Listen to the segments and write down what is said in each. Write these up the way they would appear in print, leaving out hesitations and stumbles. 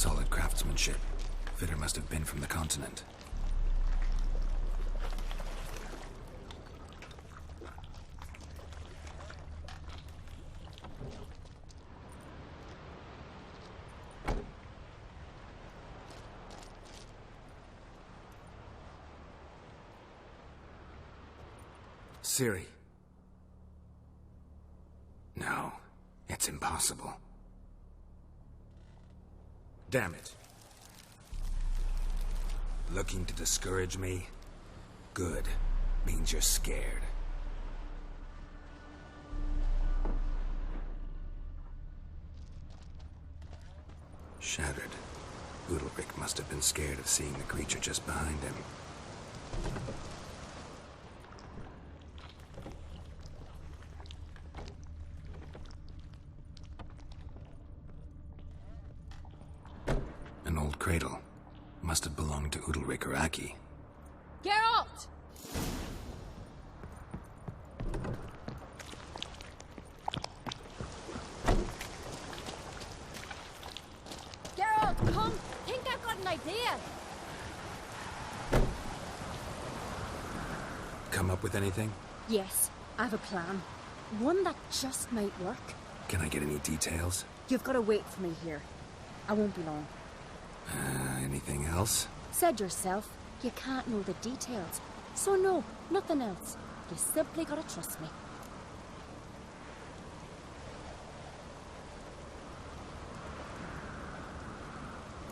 Solid craftsmanship. Fitter must have been from the continent. Ciri. No, it's impossible. Damn it. Looking to discourage me? Good. Means you're scared. Shattered. Udalryk must have been scared of seeing the creature just behind him. An old cradle. Must have belonged to Udalryk or Aki. Geralt! Geralt, come! Think I've got an idea! Come up with anything? Yes, I have a plan. One that just might work. Can I get any details? You've got to wait for me here. I won't be long. Anything else? Said yourself, you can't know the details. So no, nothing else. You simply gotta trust me.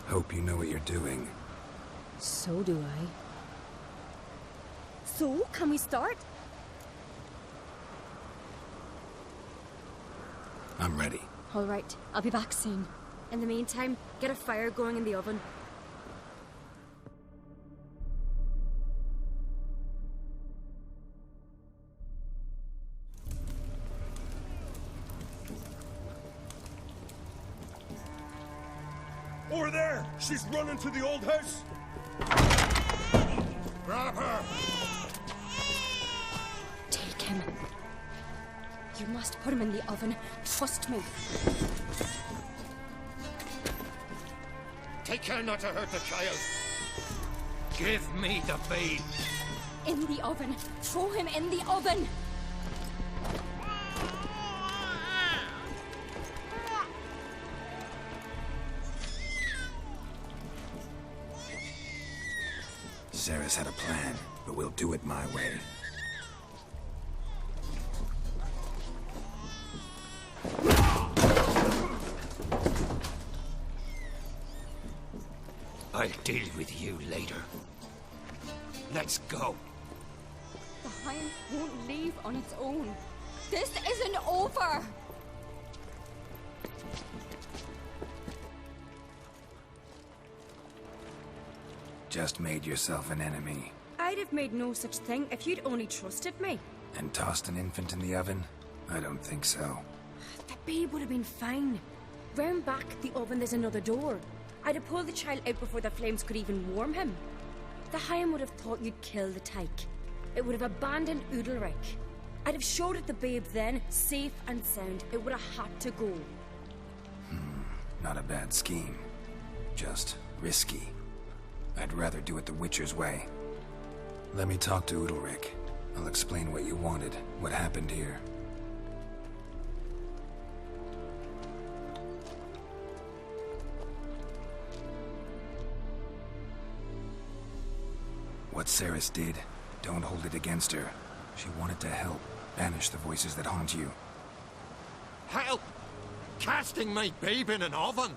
Hope you know what you're doing. So do I. So, can we start? I'm ready. All right, I'll be back soon. In the meantime, get a fire going in the oven. Over there! She's running to the old house! Grab her! Take him. You must put him in the oven. Trust me. Take care not to hurt the child. Give me the babe. In the oven. Throw him in the oven. Sarah's had a plan, but we'll do it my way. I'll deal with you later. Let's go. The hind won't leave on its own. This isn't over! Just made yourself an enemy. I'd have made no such thing if you'd only trusted me. And tossed an infant in the oven? I don't think so. The babe would have been fine. Round back the oven there's another door. I'd have pulled the child out before the flames could even warm him. The Higham would have thought you'd kill the tyke. It would have abandoned Udalryk. I'd have showed it the babe then, safe and sound. It would have had to go. Not a bad scheme. Just risky. I'd rather do it the Witcher's way. Let me talk to Udalryk. I'll explain what you wanted, what happened here. What Cerys did, don't hold it against her. She wanted to help, banish the voices that haunt you. Help! Casting my babe in an oven!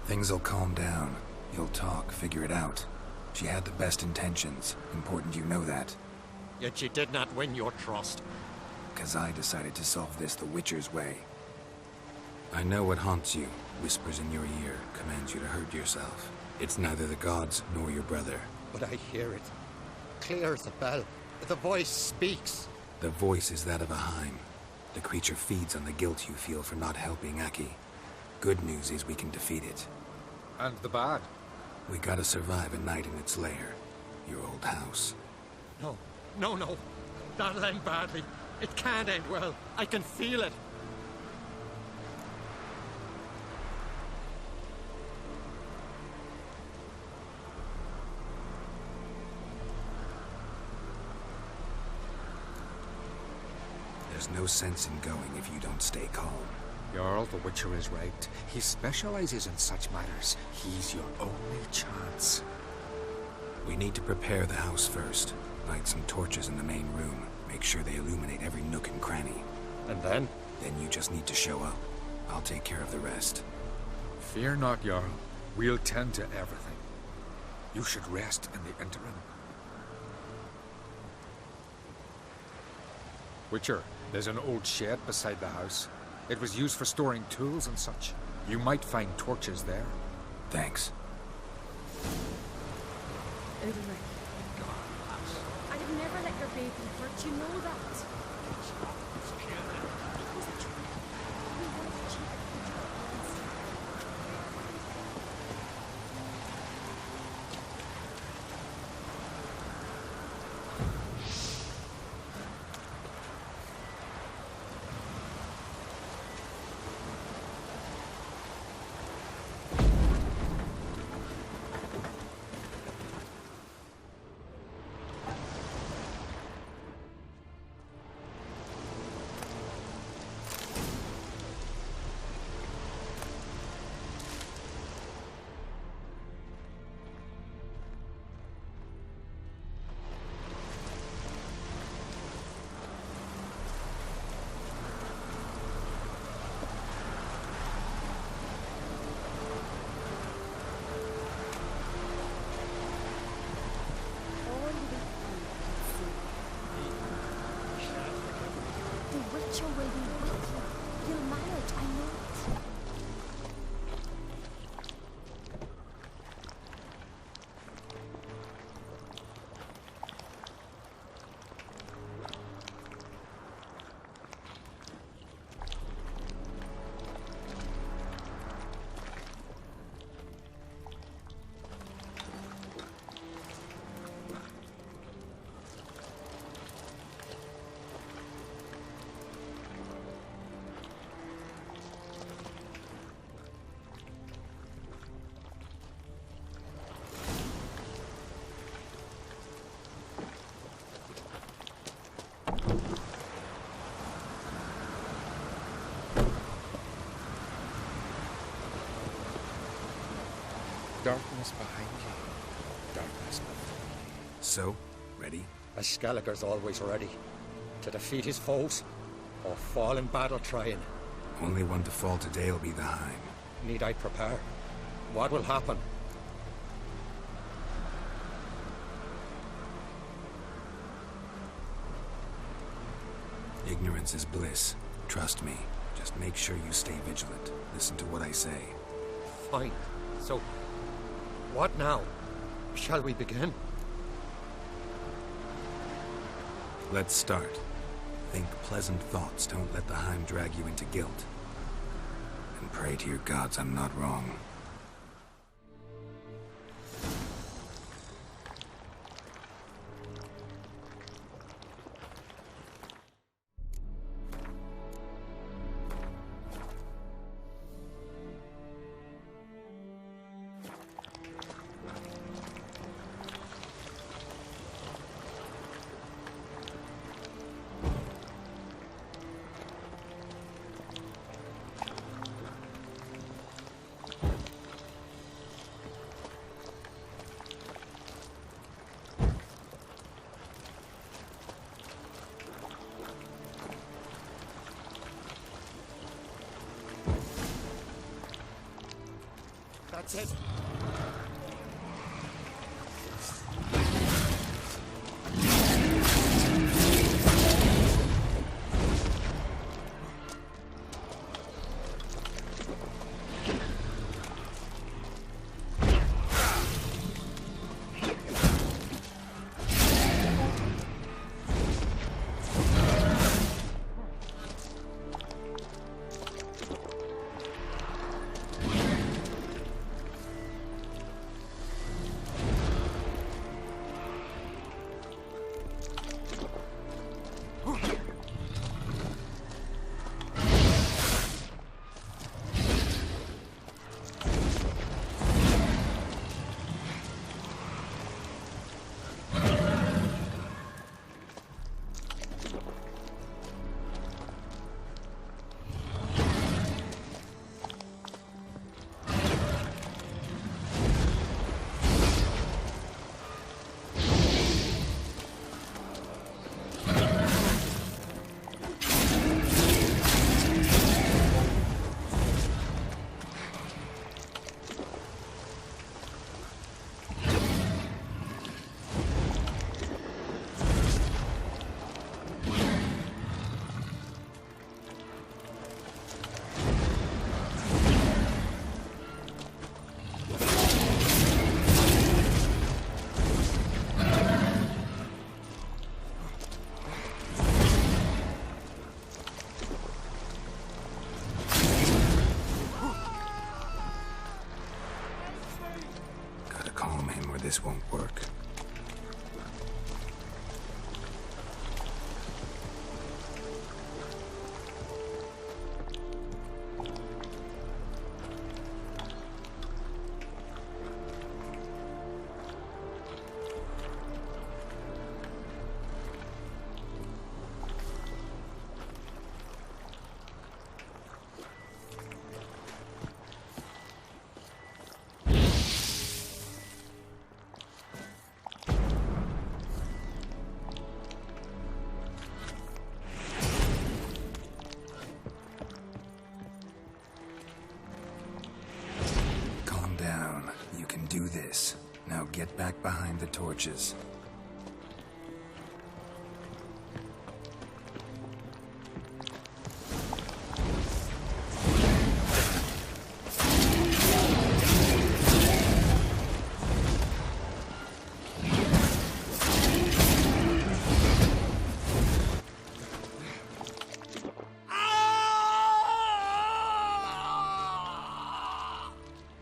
Things'll calm down. You'll talk, figure it out. She had the best intentions. Important you know that. Yet she did not win your trust. 'Cause I decided to solve this the Witcher's way. I know what haunts you, whispers in your ear, commands you to hurt yourself. It's neither the gods nor your brother. But I hear it. Clear as a bell. The voice speaks. The voice is that of a Heim. The creature feeds on the guilt you feel for not helping Aki. Good news is we can defeat it. And the bad? We gotta survive a night in its lair. Your old house. No, no, no. That'll end badly. It can't end well. I can feel it. There's no sense in going if you don't stay calm. Jarl, the Witcher is right. He specializes in such matters. He's your only chance. We need to prepare the house first. Light some torches in the main room. Make sure they illuminate every nook and cranny. And then? Then you just need to show up. I'll take care of the rest. Fear not, Jarl. We'll tend to everything. You should rest in the interim. Witcher, there's an old shed beside the house. It was used for storing tools and such. You might find torches there. Thanks. Udalric. I'd have never let your baby hurt, you know that. Witcher will be with you. You'll manage, I know it. Darkness behind you. Darkness before you. So, ready? Skeletor's always ready. To defeat his foes, or fall in battle trying. Only one to fall today will be the Heim. Need I prepare? What will happen? Ignorance is bliss. Trust me. Just make sure you stay vigilant. Listen to what I say. Fine. So, what now? Shall we begin? Let's start. Think pleasant thoughts. Don't let the Heim drag you into guilt. And pray to your gods I'm not wrong. That's it. this won't work. Do this. Now get back behind the torches.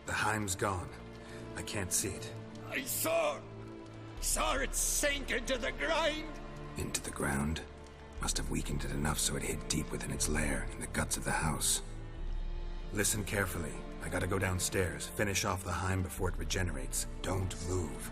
The Heim's gone. I can't see it. I saw it sink into the ground. Into the ground? Must have weakened it enough so it hid deep within its lair, in the guts of the house. Listen carefully. I gotta go downstairs, finish off the Heim before it regenerates. Don't move.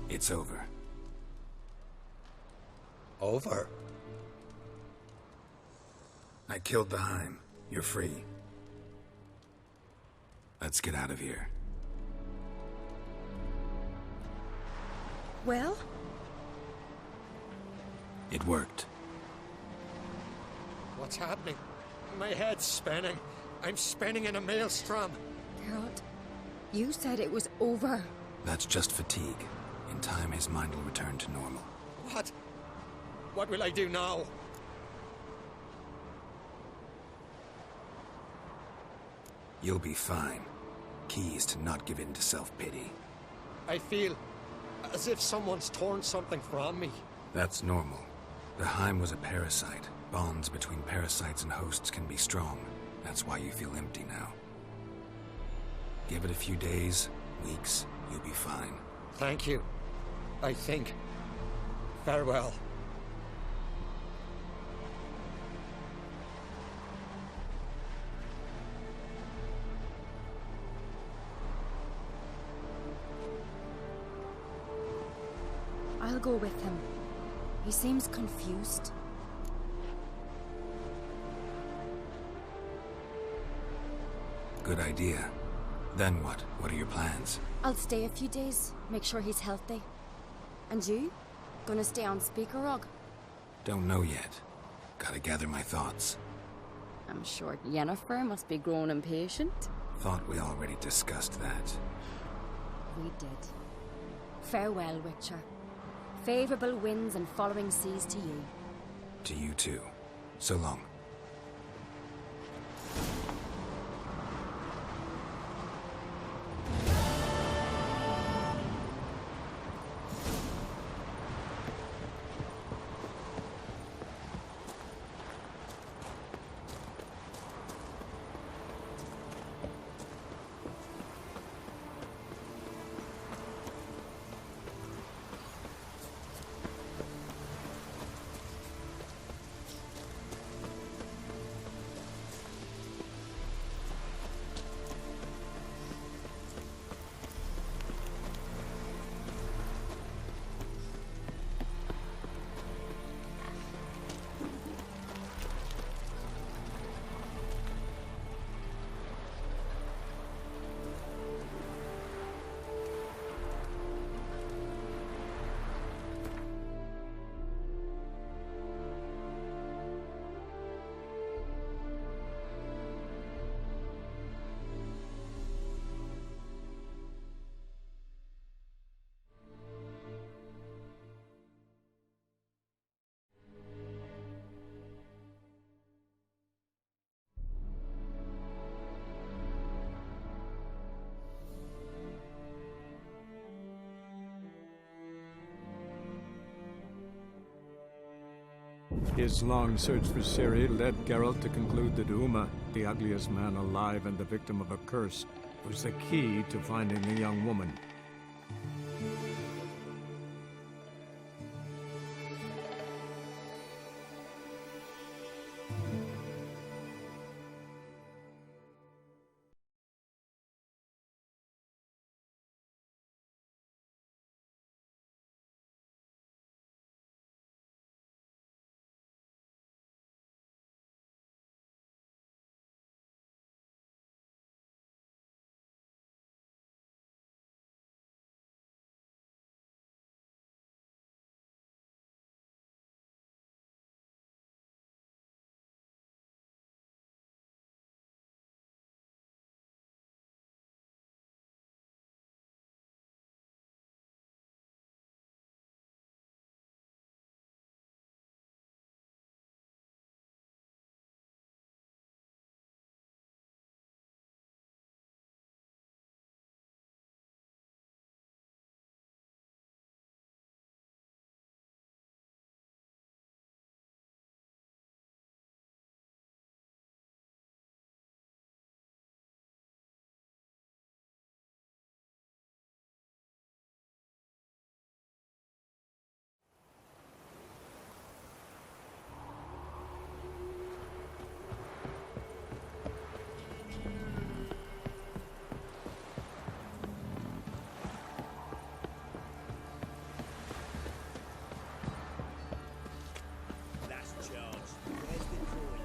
It's over. Over? I killed the Heim. You're free. Let's get out of here. Well? It worked. What's happening? My head's spinning. I'm spinning in a maelstrom. Geralt, you said it was over. That's just fatigue. In time, his mind will return to normal. What? What will I do now? You'll be fine. Key is to not give in to self-pity. I feel as if someone's torn something from me. That's normal. The Heim was a parasite. Bonds between parasites and hosts can be strong. That's why you feel empty now. Give it a few days, weeks, you'll be fine. Thank you. I think. Farewell. I'll go with him. He seems confused. Good idea. Then what? What are your plans? I'll stay a few days, make sure he's healthy. And you? Gonna stay on Speaker Rock? Don't know yet. Gotta gather my thoughts. I'm sure Yennefer must be growing impatient. Thought we already discussed that. We did. Farewell, Witcher. Favorable winds and following seas to you. To you too. So long. His long search for Ciri led Geralt to conclude that Uma, the ugliest man alive and the victim of a curse, was the key to finding the young woman.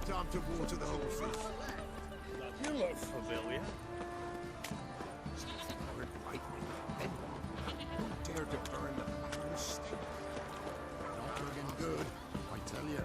Time to water the horses. You look familiar. Stubborn lightning. Then dare to turn the Baron's stick. Not looking good, I tell you.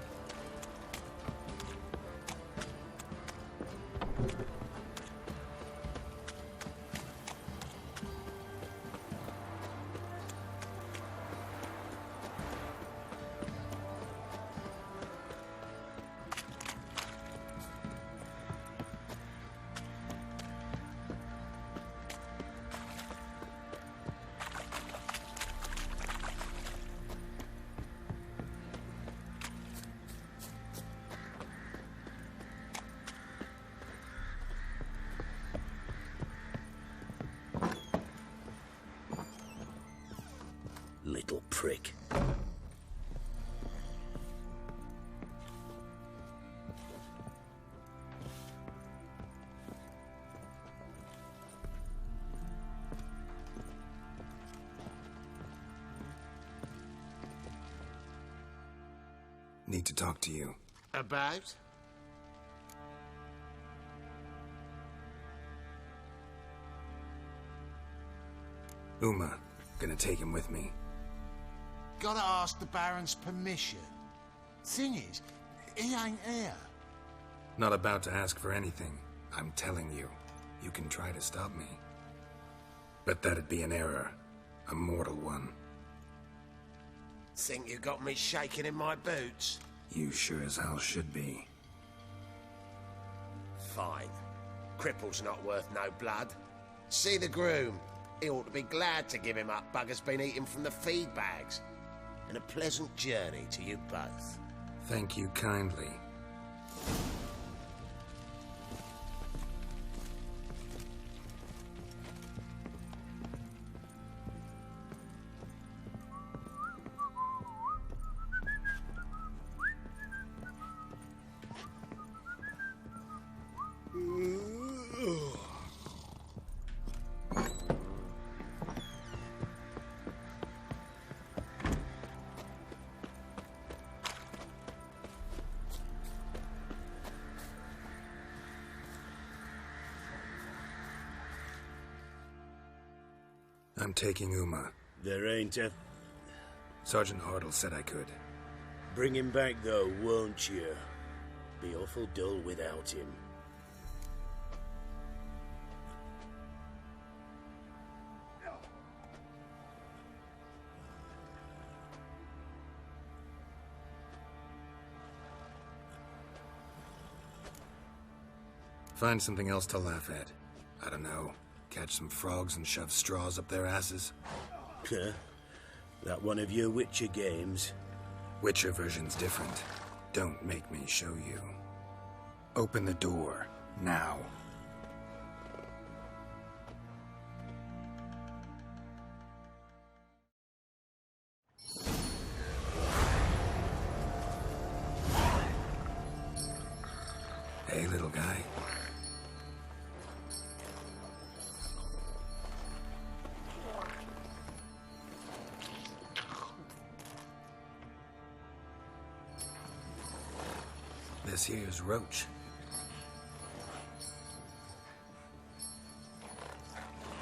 Little prick. Need to talk to you. About? Uma. Gonna take him with me. Gotta ask the Baron's permission. Thing is, he ain't here. Not about to ask for anything. I'm telling you. You can try to stop me. But that'd be an error. A mortal one. Think you got me shaking in my boots? You sure as hell should be. Fine. Cripple's not worth no blood. See the groom. He ought to be glad to give him up. Bugger's been eating from the feed bags. And a pleasant journey to you both. Thank you kindly. I'm taking Uma. There ain't a... Sergeant Hartle said I could. Bring him back, though, won't you? Be awful dull without him. Find something else to laugh at. I don't know. Catch some frogs and shove straws up their asses. Huh? That one of your Witcher games? Witcher version's different. Don't make me show you. Open the door. Now. Hey, little guy. This here's Roach.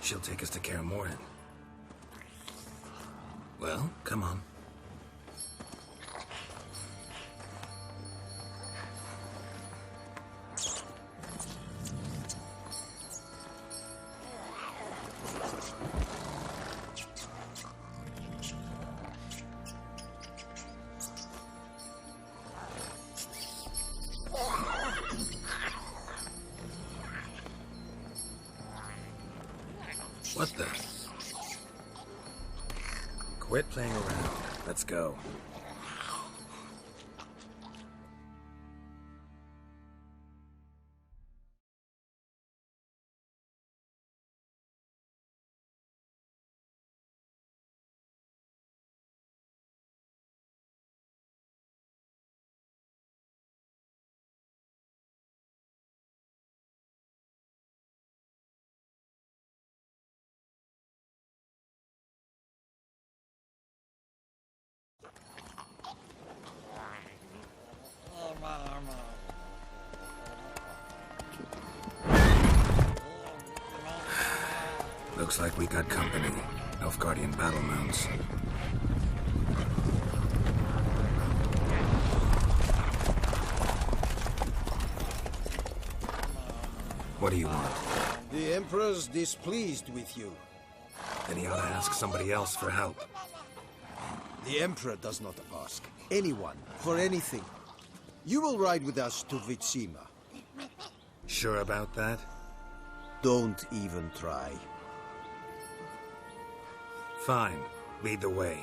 She'll take us to Kaer Morhen. Well, come on. What the? Quit playing around. Let's go. Looks like we got company. Nilfgaardian battle mounts. What do you want? The Emperor's displeased with you. Then he ought to ask somebody else for help. The Emperor does not ask anyone for anything. You will ride with us to Vitsima. Sure about that? Don't even try. Fine. Lead the way.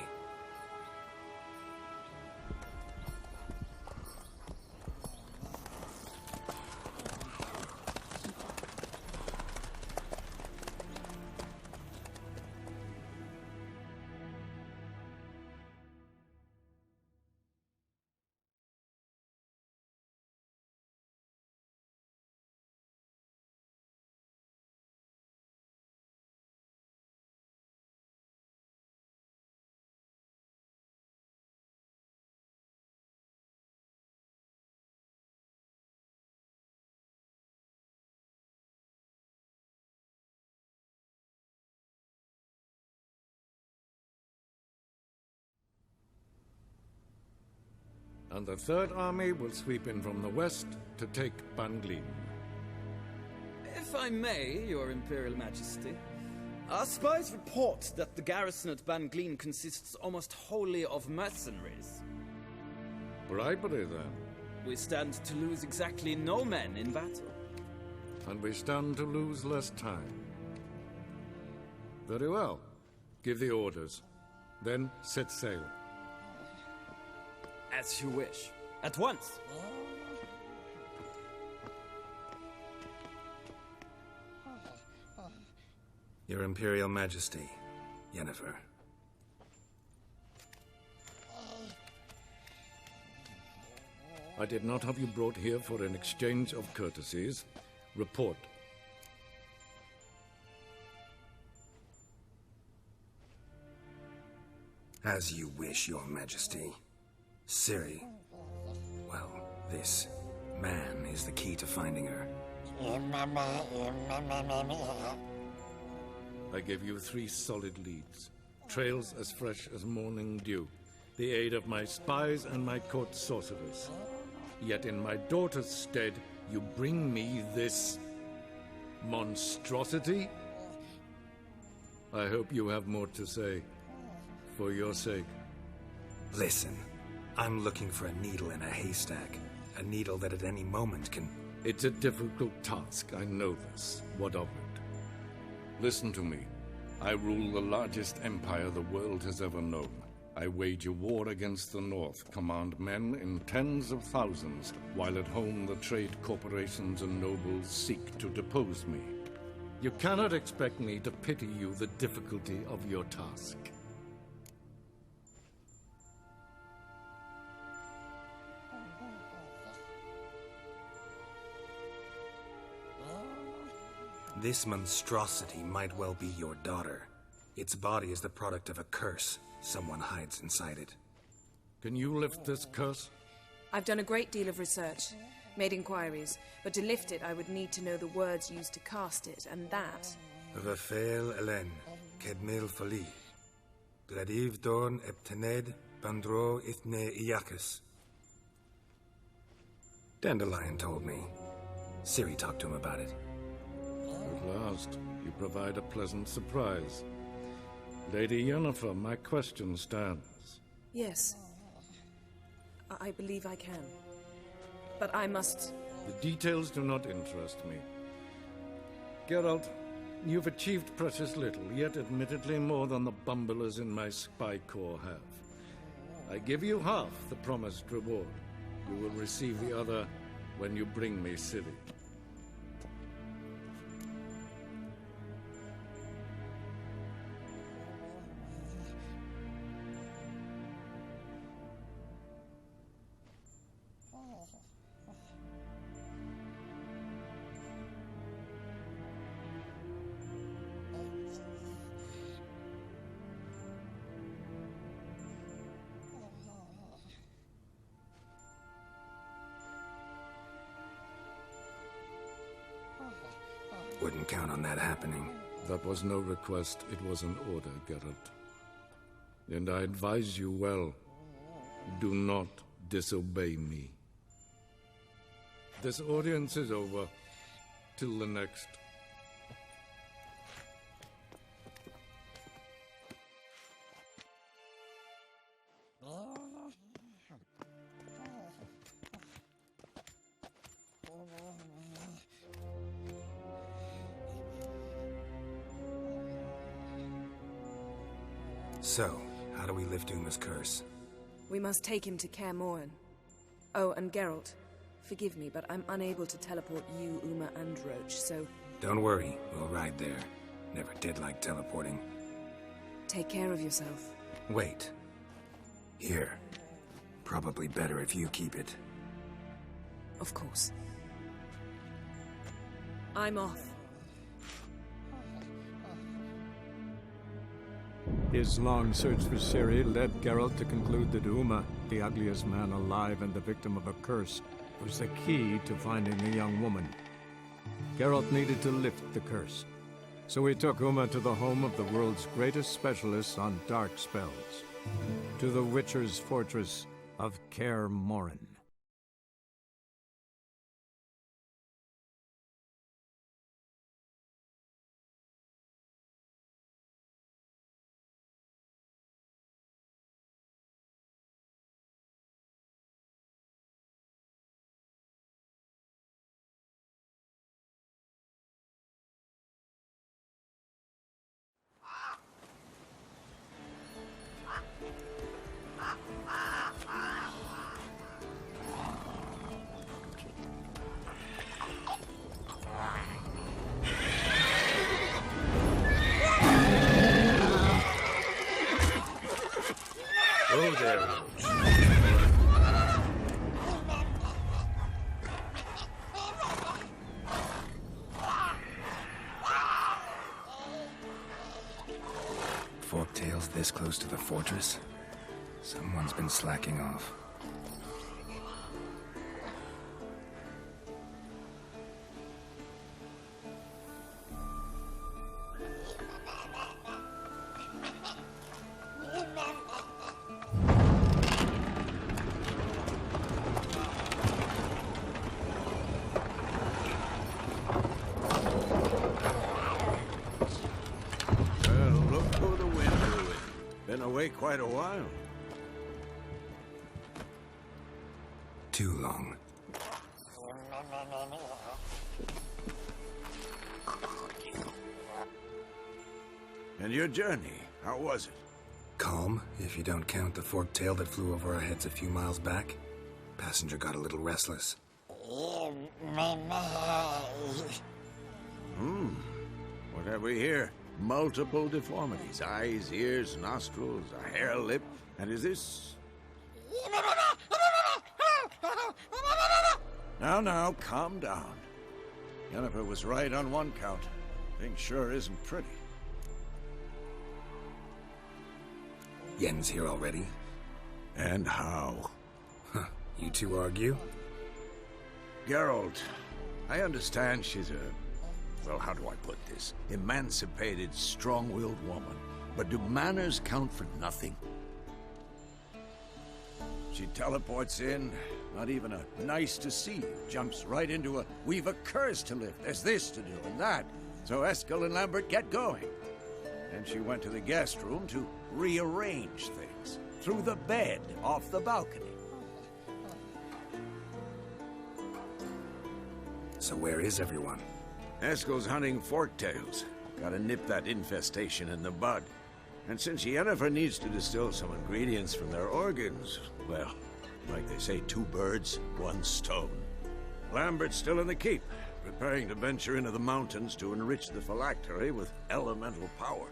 And the Third Army will sweep in from the west to take Ban Glin. If I may, Your Imperial Majesty, Our spies report that the garrison at Ban Glean consists almost wholly of mercenaries. Bribery, then. We stand to lose exactly no men in battle. And we stand to lose less time. Very well. Give the orders. Then set sail. As you wish. At once. Your Imperial Majesty, Yennefer. I did not have you brought here for an exchange of courtesies. Report. As you wish, Your Majesty. Ciri. Well, this man is the key to finding her. I gave you 3 solid leads. Trails as fresh as morning dew. The aid of my spies and my court sorcerers. Yet in my daughter's stead, you bring me this monstrosity? I hope you have more to say. For your sake. Listen, I'm looking for a needle in a haystack. A needle that at any moment can... It's a difficult task, I know this. What of it? Listen to me. I rule the largest empire the world has ever known. I wage a war against the North, command men in tens of thousands, while at home the trade corporations and nobles seek to depose me. You cannot expect me to pity you the difficulty of your task. This monstrosity might well be your daughter. Its body is the product of a curse. Someone hides inside it. Can you lift this curse? I've done a great deal of research, made inquiries, but to lift it I would need to know the words used to cast it, and that... Rafael Elen, Kedmil Fali. Gladiv Dorn Eptened Bandro Ithne Iacus. Dandelion told me. Ciri talked to him about it. At last, you provide a pleasant surprise. Lady Yennefer, my question stands. Yes. I believe I can. But I must... The details do not interest me. Geralt, you've achieved precious little, yet admittedly more than the bumblers in my spy corps have. I give you half the promised reward. You will receive the other when you bring me Ciri. Wouldn't count on that happening. That was no request, it was an order, Geralt. And I advise you well, do not disobey me. This audience is over. Till the next. So, how do we lift Uma's curse? We must take him to Kaer Morhen. Oh, and Geralt, forgive me, but I'm unable to teleport you, Uma, and Roach, so... Don't worry, we'll ride there. Never did like teleporting. Take care of yourself. Wait. Here. Probably better if you keep it. Of course. I'm off. His long search for Ciri led Geralt to conclude that Uma, the ugliest man alive and the victim of a curse, was the key to finding the young woman. Geralt needed to lift the curse, so he took Uma to the home of the world's greatest specialists on dark spells, to the Witcher's fortress of Kaer Morhen. Forktails this close to the fortress? Someone's been slacking off. Quite a while. Too long. And your journey, how was it? Calm, if you don't count the forktail that flew over our heads a few miles back. Passenger got a little restless. What have we here? Multiple deformities. Eyes, ears, nostrils, a hair lip. And is this... Now, calm down. Yennefer was right on one count. Thing sure isn't pretty. Yen's here already? And how? Huh. You two argue? Geralt, I understand she's a... Well, how do I put this? Emancipated, strong-willed woman. But do manners count for nothing? She teleports in, not even a nice to see you, jumps right into a we've a curse to lift, there's this to do and that. So Eskel and Lambert get going. And she went to the guest room to rearrange things. Through the bed, off the balcony. So where is everyone? Eskel's hunting forktails. Gotta nip that infestation in the bud. And since Yennefer needs to distill some ingredients from their organs, well, like they say, 2 birds, 1 stone. Lambert's still in the keep, preparing to venture into the mountains to enrich the phylactery with elemental power.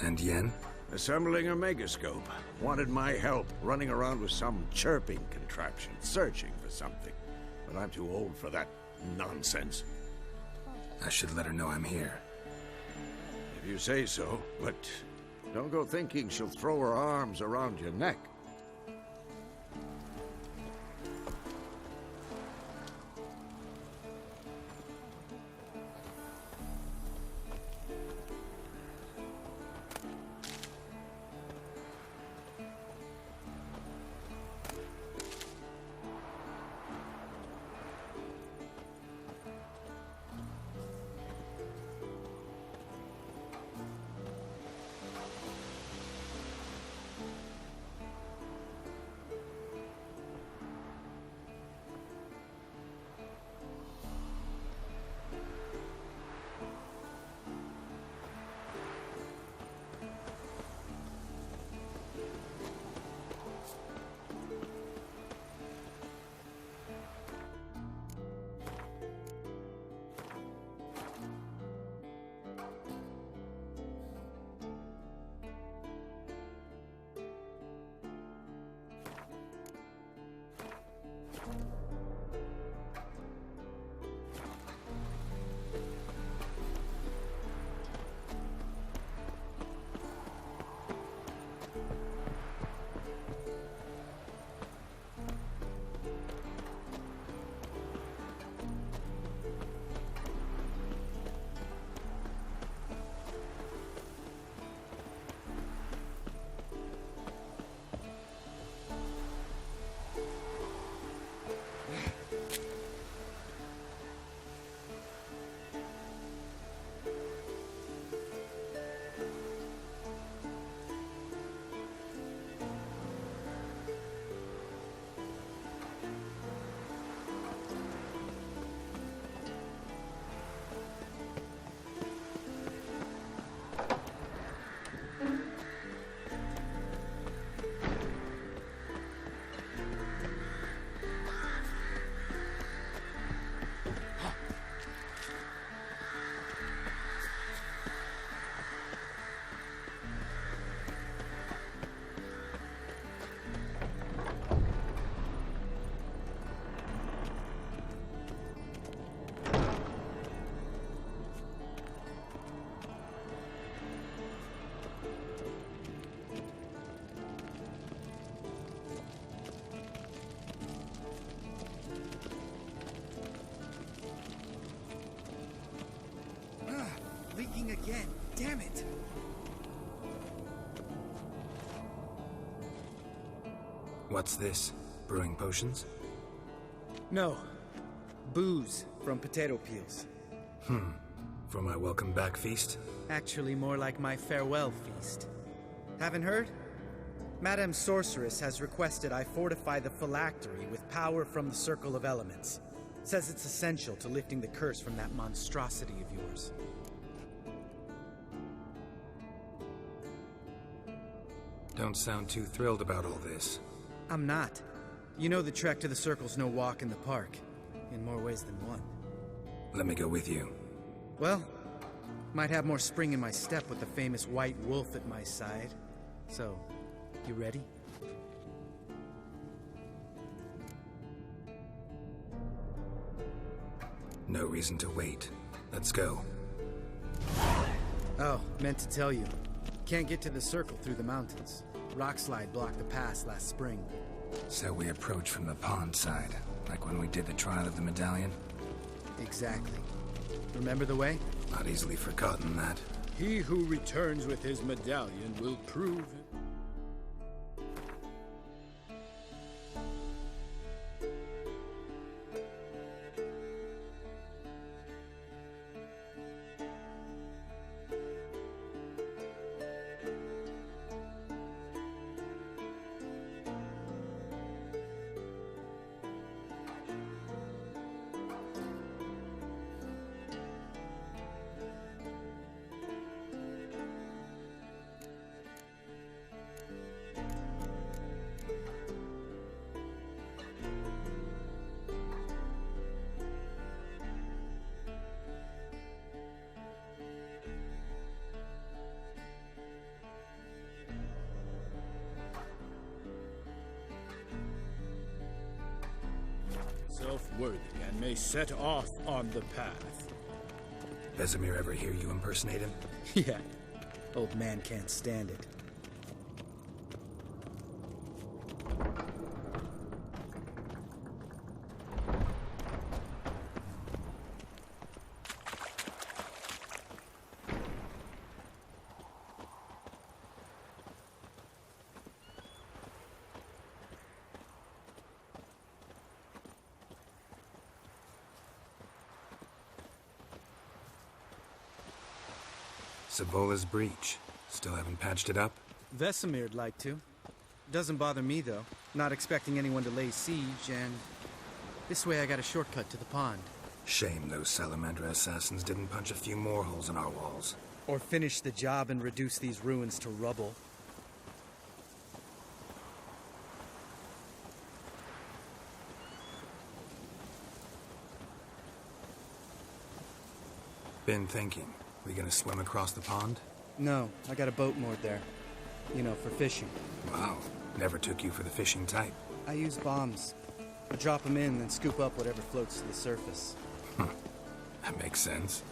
And Yen? Assembling a megascope. Wanted my help running around with some chirping contraption, searching for something. But I'm too old for that nonsense. I should let her know I'm here. If you say so, but don't go thinking she'll throw her arms around your neck. again. Damn it! What's this? Brewing potions? No. Booze from potato peels. For my welcome back feast? Actually, more like my farewell feast. Haven't heard? Madame Sorceress has requested I fortify the phylactery with power from the Circle of Elements. Says it's essential to lifting the curse from that monstrosity of yours. Don't sound too thrilled about all this. I'm not. You know the trek to the Circle's no walk in the park. In more ways than one. Let me go with you. Well, might have more spring in my step with the famous White Wolf at my side. So, you ready? No reason to wait. Let's go. Oh, meant to tell you. Can't get to the Circle through the mountains. Rockslide blocked the pass last spring. So we approach from the pond side, like when we did the trial of the medallion? Exactly. Remember the way? Not easily forgotten, that. He who returns with his medallion will prove... self-worthy and may set off on the path. Vesemir ever hear you impersonate him? Yeah. Old man can't stand it. Savola's breach. Still haven't patched it up? Vesemir'd like to. Doesn't bother me, though. Not expecting anyone to lay siege, and... this way I got a shortcut to the pond. Shame those Salamandra assassins didn't punch a few more holes in our walls. Or finish the job and reduce these ruins to rubble. Been thinking. We gonna swim across the pond? No, I got a boat moored there. You know, for fishing. Wow. Never took you for the fishing type. I use bombs. I drop them in, then scoop up whatever floats to the surface. That makes sense.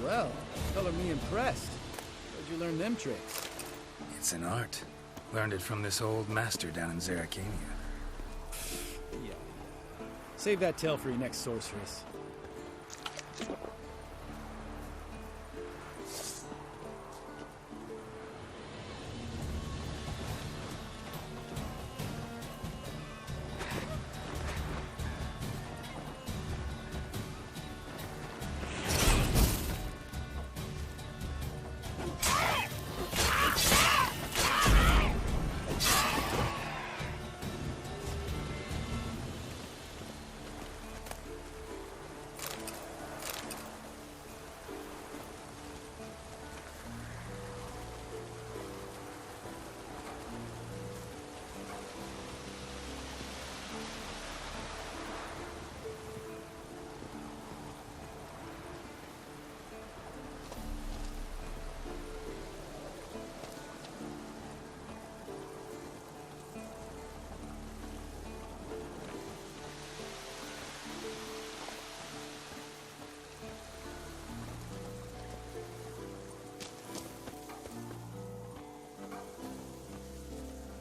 Well, color me impressed. Where'd you learn them tricks? It's an art. Learned it from this old master down in Zerrikania. Yeah. Save that tale for your next sorceress.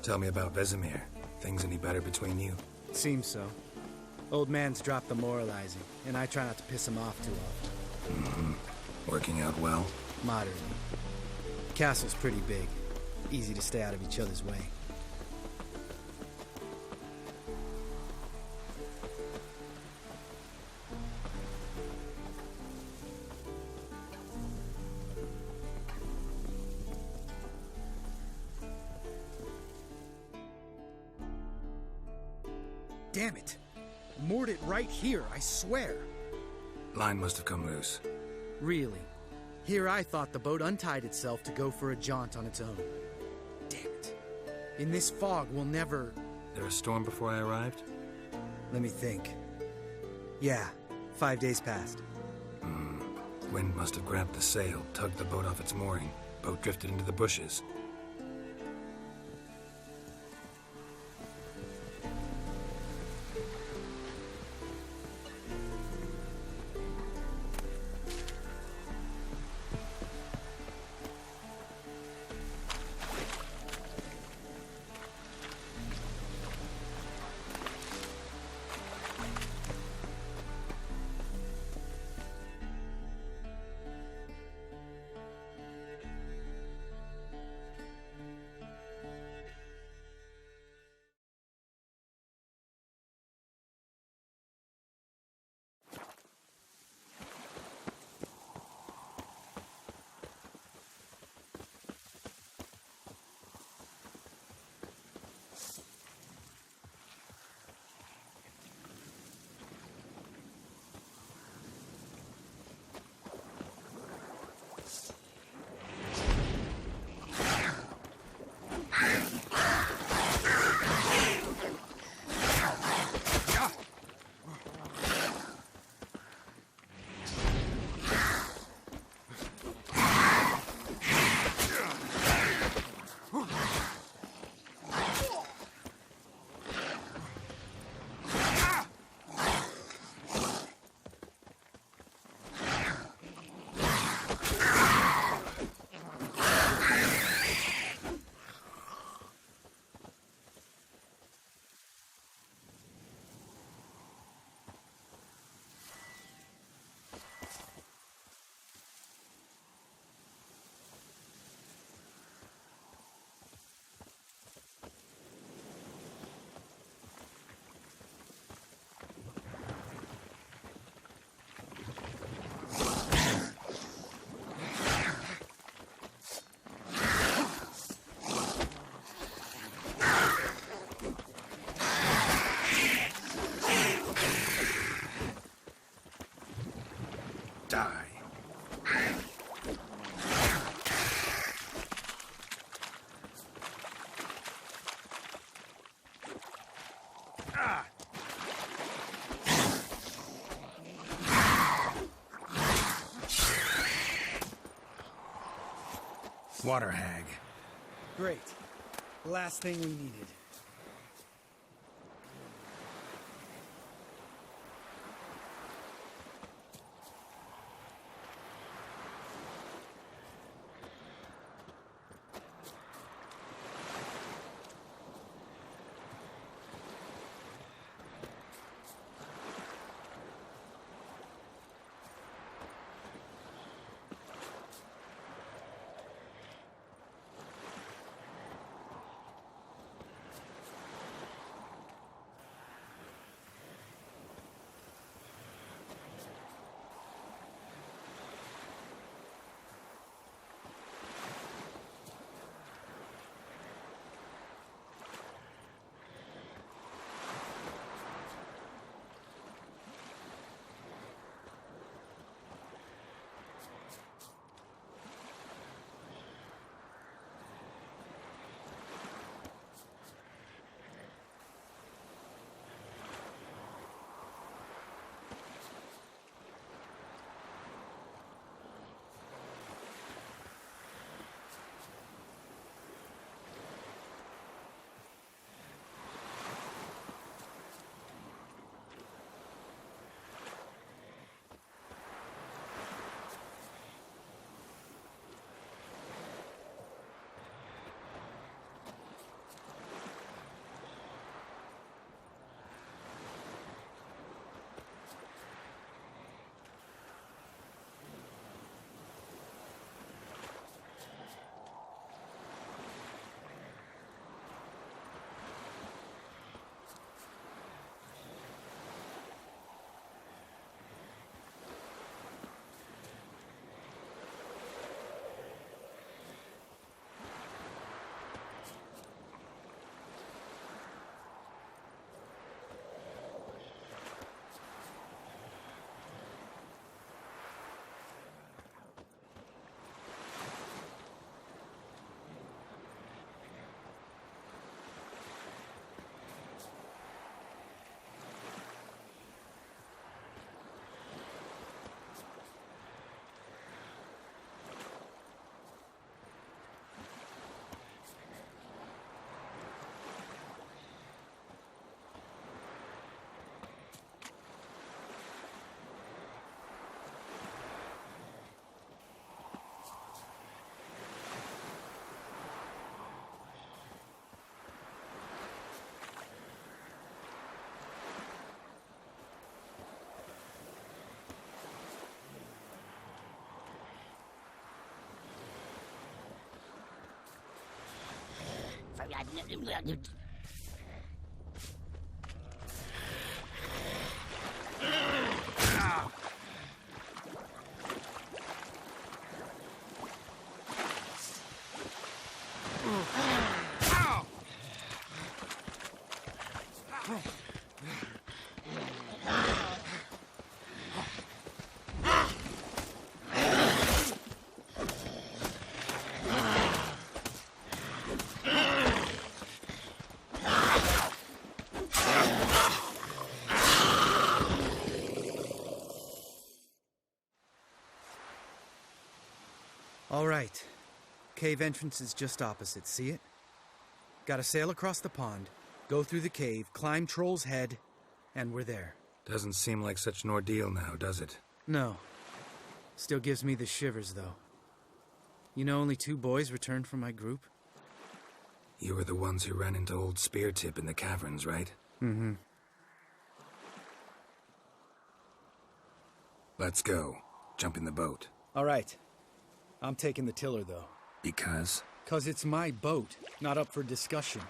Tell me about Vesemir. Things any better between you? Seems so. Old man's dropped the moralizing, and I try not to piss him off too often. Mm-hmm. Working out well? Moderately. The castle's pretty big. Easy to stay out of each other's way. Damn it! Moored it right here, I swear! Line must have come loose. Really? Here I thought the boat untied itself to go for a jaunt on its own. Damn it. In this fog, we'll never... There a storm before I arrived? Let me think. Yeah, 5 days passed. Wind must have grabbed the sail, tugged the boat off its mooring. Boat drifted into the bushes. Water hag. Great. Last thing we needed. All right. Cave entrance is just opposite, see it? Gotta sail across the pond, go through the cave, climb Troll's Head, and we're there. Doesn't seem like such an ordeal now, does it? No. Still gives me the shivers, though. You know only 2 boys returned from my group? You were the ones who ran into old Speartip in the caverns, right? Mm-hmm. Let's go. Jump in the boat. All right. I'm taking the tiller, though. Because? 'Cause it's my boat, not up for discussion.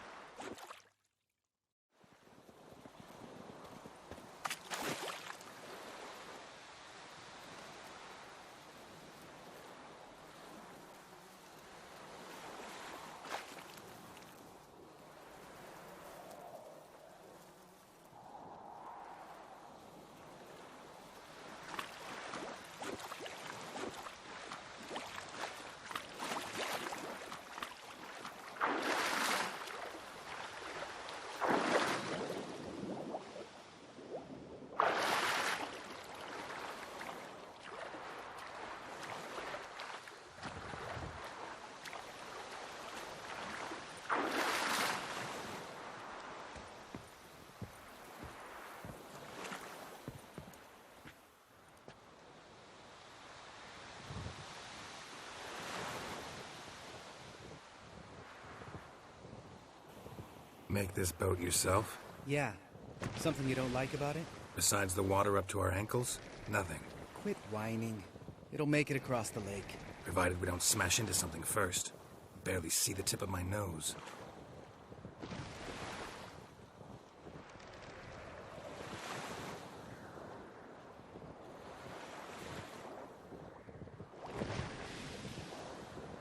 Make this boat yourself? Yeah. Something you don't like about it? Besides the water up to our ankles? Nothing. Quit whining. It'll make it across the lake. Provided we don't smash into something first. Barely see the tip of my nose.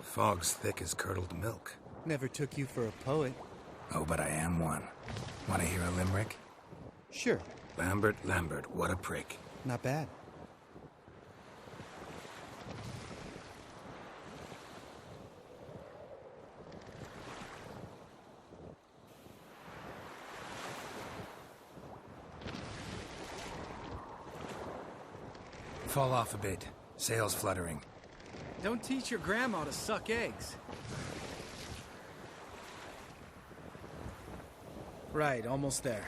Fog's thick as curdled milk. Never took you for a poet. Oh, but I am one. Want to hear a limerick? Sure. Lambert, what a prick. Not bad. Fall off a bit. Sails fluttering. Don't teach your grandma to suck eggs. Right, almost there.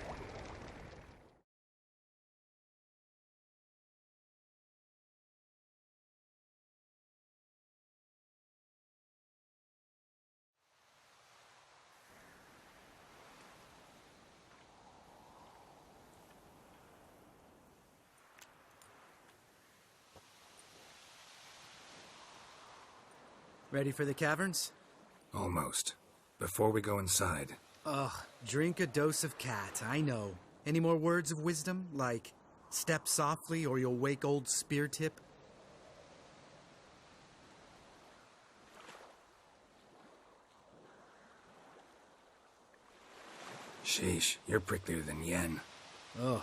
Ready for the caverns? Almost. Before we go inside... Ugh, drink a dose of cat, I know. Any more words of wisdom, like, step softly or you'll wake old Speartip? Sheesh, you're pricklier than Yen. Ugh,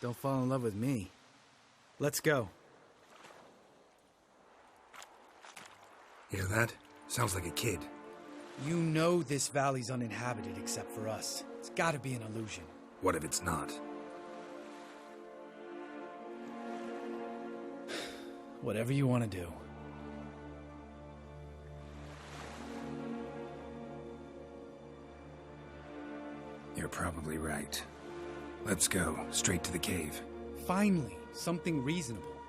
don't fall in love with me. Let's go. Hear that? Sounds like a kid. You know this valley's uninhabited except for us. It's gotta be an illusion. What if it's not? Whatever you want to do. You're probably right. Let's go, straight to the cave. Finally, something reasonable.